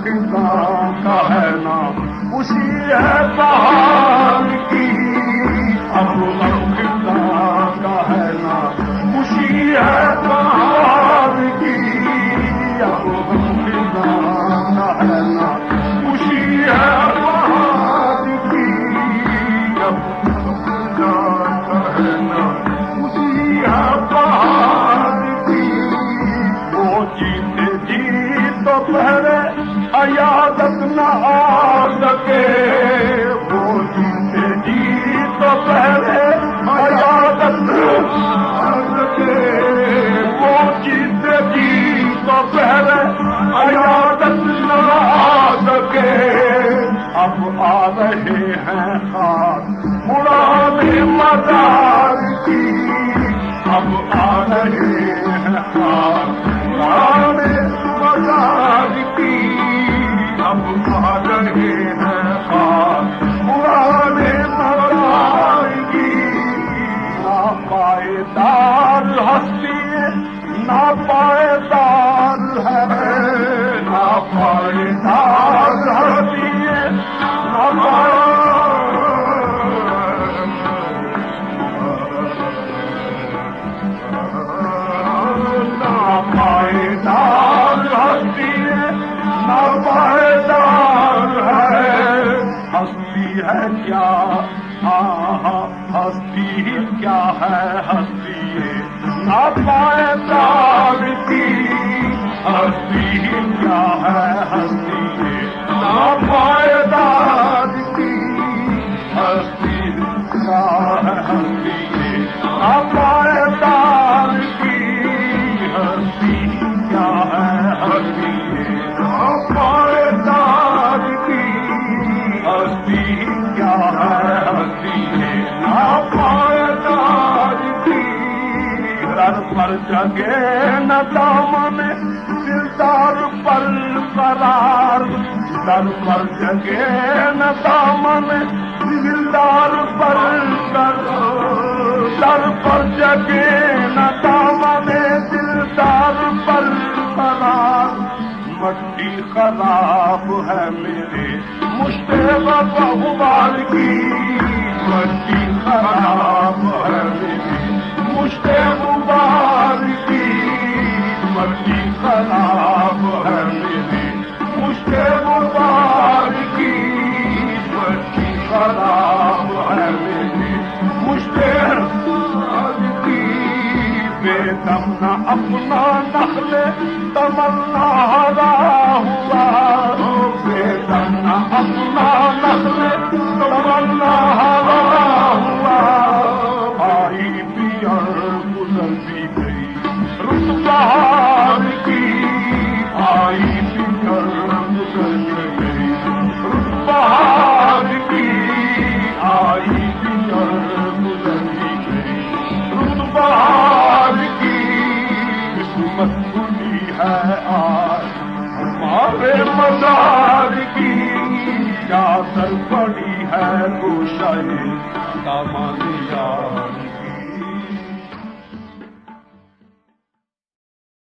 خزاں کا ہے نام خوشی ہے بہار کی، اب غم خزاں کا ہے نام خوشی ہے بہار کی، اب غم خزاں کا ہے نام خوشی ہے بہار کی، اب غم خزاں کا ہے نام خوشی ہے بہار کی۔ وہ جیتے جی تو پہلے عیادت نہ آ سکے، وہ جیتے جی تو پہلے عیادت نہ آ سکے، وہ جیتے جی تو پہلے عیادت نہ آ سکے، اب آ رہے ہیں خاک پرانے مزار کی، اب آ رہے ہیں خاک پرانے مزار کی، اب آ رہے ہیں خاک پرانے مزار کی۔ ناپائیدار ہستی ناپائیدار ہے، ناپائیدار ہستی ناپائیدار ہستی ناپائیدار ہے، ہستی ہے کیا ہستی کیا ہے، ہستی ناپائیدار کی، ہستی کیا ہے، ہستی ناپائیدار کی، ہستی کیا ہے، ہستی ناپائیدار کی، ہستی کیا ہے، ہستی ناپائیدار کی، ہستی کیا ہے، ہستی ناپائیدار کی۔ سر پر جگے نہ دامن دلدار پر قرار، سر پر جگے نہ دامن دلدار پر قرار، سر پر جگے نہ دامن دلدار پر قرار، مٹی خراب ہے میرے مشتاق غبار کی، مٹی خراب ہے میرے مشتاق غبار کی، مٹی خراب ہے میرے مشتاق غبار کی، مٹی خراب ہے میرے مشتاق غبار کی۔ بے دم نہ اپنا نخل تمنا ہرا ہوا، بے دم نہ اپنا نخل تمنا ہرا ہوا، آئی پیڑ گزر بھی گئی رت بہار کی، آئی پیڑ گزر بھی گئی رت بہار کی، آئی پیڑ گزر بھی گئی رت بہار کی۔ قسمت کھلی ہے آج ہمارے مزار کی، چادر پڑی ہے گوشے دامن یار